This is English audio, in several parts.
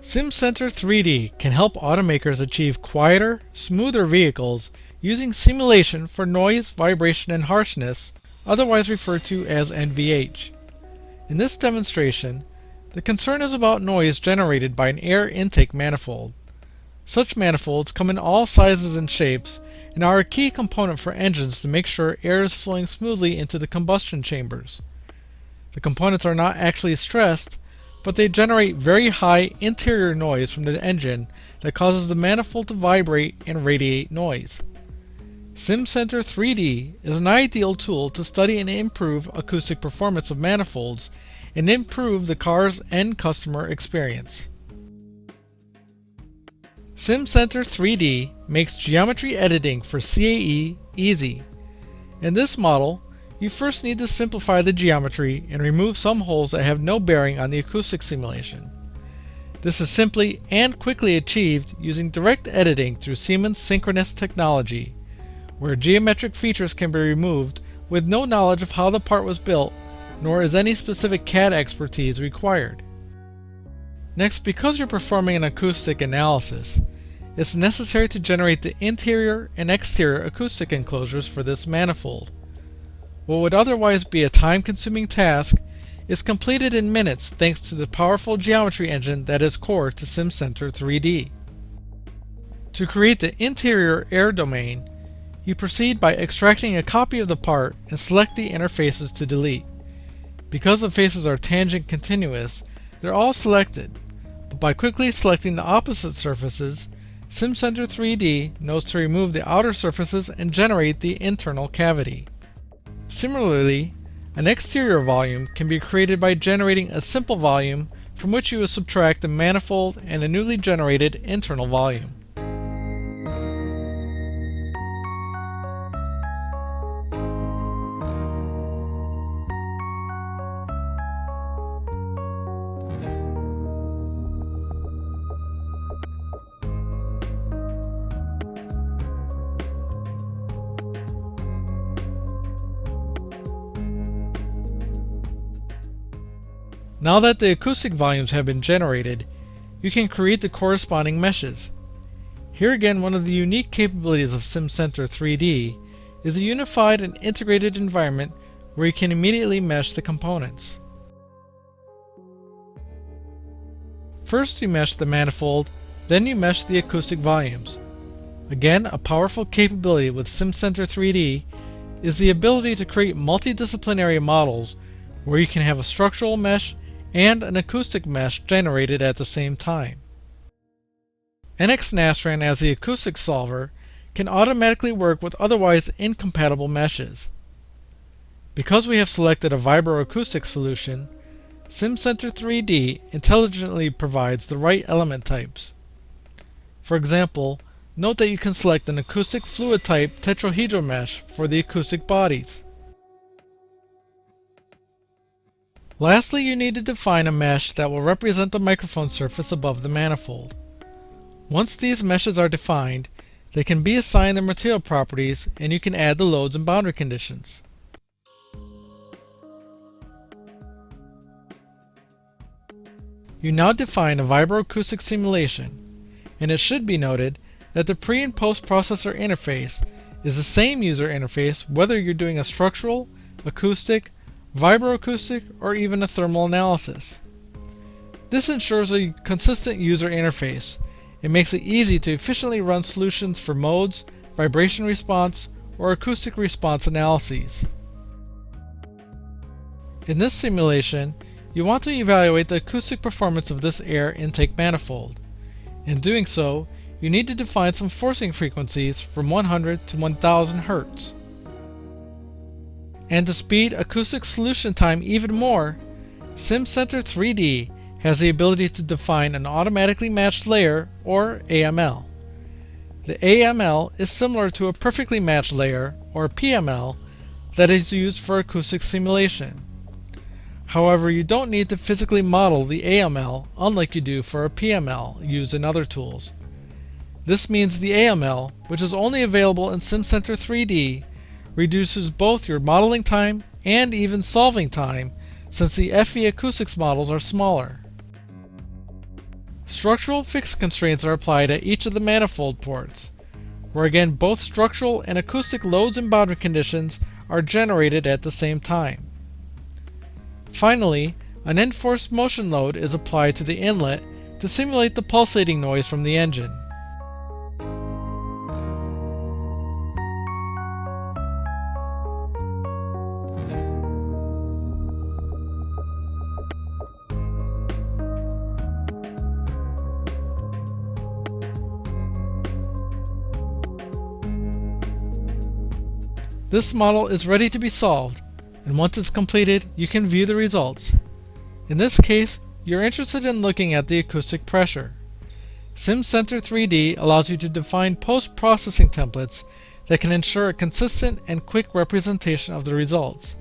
Simcenter 3D can help automakers achieve quieter, smoother vehicles using simulation for noise, vibration, and harshness, otherwise referred to as NVH. In this demonstration, the concern is about noise generated by an air intake manifold. Such manifolds come in all sizes and shapes and are a key component for engines to make sure air is flowing smoothly into the combustion chambers. The components are not actually stressed, but they generate very high interior noise from the engine that causes the manifold to vibrate and radiate noise. Simcenter 3D is an ideal tool to study and improve acoustic performance of manifolds and improve the car's end customer experience. Simcenter 3D makes geometry editing for CAE easy. In this model, you first need to simplify the geometry and remove some holes that have no bearing on the acoustic simulation. This is simply and quickly achieved using direct editing through Siemens synchronous technology, where geometric features can be removed with no knowledge of how the part was built, nor is any specific CAD expertise required. Next, because you're performing an acoustic analysis, it's necessary to generate the interior and exterior acoustic enclosures for this manifold. What would otherwise be a time-consuming task is completed in minutes thanks to the powerful geometry engine that is core to Simcenter 3D. To create the interior air domain, you proceed by extracting a copy of the part and select the interfaces to delete. Because the faces are tangent continuous, they're all selected, but by quickly selecting the opposite surfaces, Simcenter 3D knows to remove the outer surfaces and generate the internal cavity. Similarly, an exterior volume can be created by generating a simple volume from which you will subtract the manifold and a newly generated internal volume. Now that the acoustic volumes have been generated, you can create the corresponding meshes. Here again, one of the unique capabilities of Simcenter 3D is a unified and integrated environment where you can immediately mesh the components. First you mesh the manifold, then you mesh the acoustic volumes. Again, a powerful capability with Simcenter 3D is the ability to create multidisciplinary models where you can have a structural mesh and an acoustic mesh generated at the same time. NX-Nastran as the acoustic solver can automatically work with otherwise incompatible meshes. Because we have selected a vibro-acoustic solution, Simcenter 3D intelligently provides the right element types. For example, note that you can select an acoustic fluid type tetrahedral mesh for the acoustic bodies. Lastly, you need to define a mesh that will represent the microphone surface above the manifold. Once these meshes are defined, they can be assigned their material properties and you can add the loads and boundary conditions. You now define a vibro-acoustic simulation, and it should be noted that the pre- and post-processor interface is the same user interface whether you're doing a structural, acoustic, vibro-acoustic, or even a thermal analysis. This ensures a consistent user interface and makes it easy to efficiently run solutions for modes, vibration response, or acoustic response analyses. In this simulation, you want to evaluate the acoustic performance of this air intake manifold. In doing so, you need to define some forcing frequencies from 100 to 1000 Hz. And to speed acoustic solution time even more, Simcenter 3D has the ability to define an automatically matched layer, or AML. The AML is similar to a perfectly matched layer, or PML, that is used for acoustic simulation. However, you don't need to physically model the AML unlike you do for a PML used in other tools. This means the AML, which is only available in Simcenter 3D, reduces both your modeling time and even solving time, since the FE acoustics models are smaller. Structural fixed constraints are applied at each of the manifold ports, where again both structural and acoustic loads and boundary conditions are generated at the same time. Finally, an enforced motion load is applied to the inlet to simulate the pulsating noise from the engine. This model is ready to be solved, and once it's completed, you can view the results. In this case, you're interested in looking at the acoustic pressure. Simcenter 3D allows you to define post-processing templates that can ensure a consistent and quick representation of the results.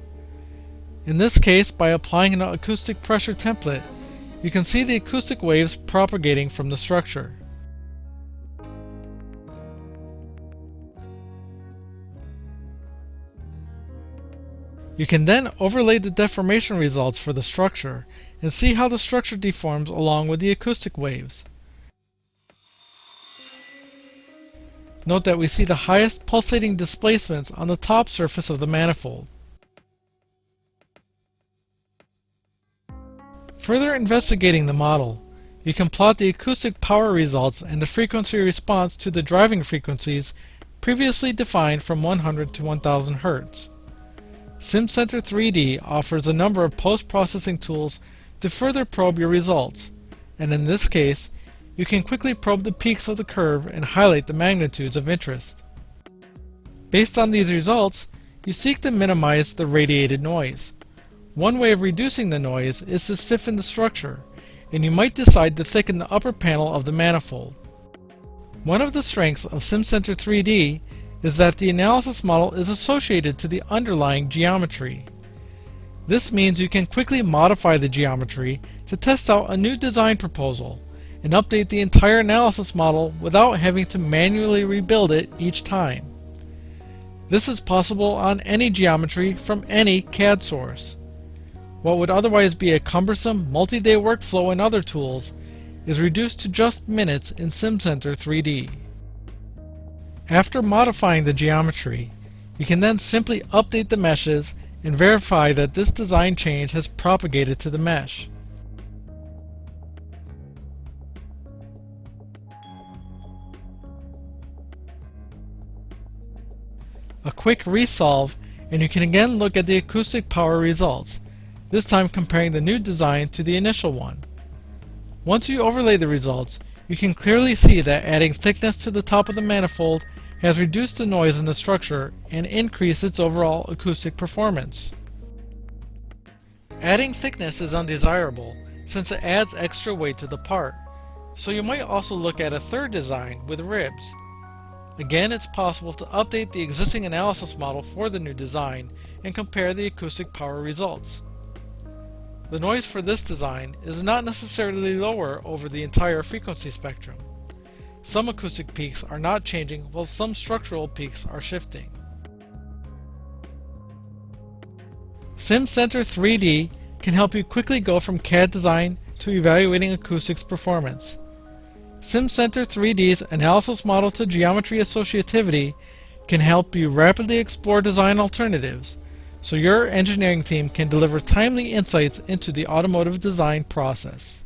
In this case, by applying an acoustic pressure template, you can see the acoustic waves propagating from the structure. You can then overlay the deformation results for the structure and see how the structure deforms along with the acoustic waves. Note that we see the highest pulsating displacements on the top surface of the manifold. Further investigating the model, you can plot the acoustic power results and the frequency response to the driving frequencies previously defined from 100 to 1000 Hz. Simcenter 3D offers a number of post-processing tools to further probe your results, and in this case, you can quickly probe the peaks of the curve and highlight the magnitudes of interest. Based on these results, you seek to minimize the radiated noise. One way of reducing the noise is to stiffen the structure, and you might decide to thicken the upper panel of the manifold. One of the strengths of Simcenter 3D is that the analysis model is associated to the underlying geometry. This means you can quickly modify the geometry to test out a new design proposal and update the entire analysis model without having to manually rebuild it each time. This is possible on any geometry from any CAD source. What would otherwise be a cumbersome multi-day workflow in other tools is reduced to just minutes in Simcenter 3D. After modifying the geometry, you can then simply update the meshes and verify that this design change has propagated to the mesh. A quick resolve, and you can again look at the acoustic power results, this time comparing the new design to the initial one. Once you overlay the results, you can clearly see that adding thickness to the top of the manifold has reduced the noise in the structure and increased its overall acoustic performance. Adding thickness is undesirable since it adds extra weight to the part, so you might also look at a third design with ribs. Again, it's possible to update the existing analysis model for the new design and compare the acoustic power results. The noise for this design is not necessarily lower over the entire frequency spectrum. Some acoustic peaks are not changing while some structural peaks are shifting. Simcenter 3D can help you quickly go from CAD design to evaluating acoustics performance. Simcenter 3D's analysis model to geometry associativity can help you rapidly explore design alternatives, so your engineering team can deliver timely insights into the automotive design process.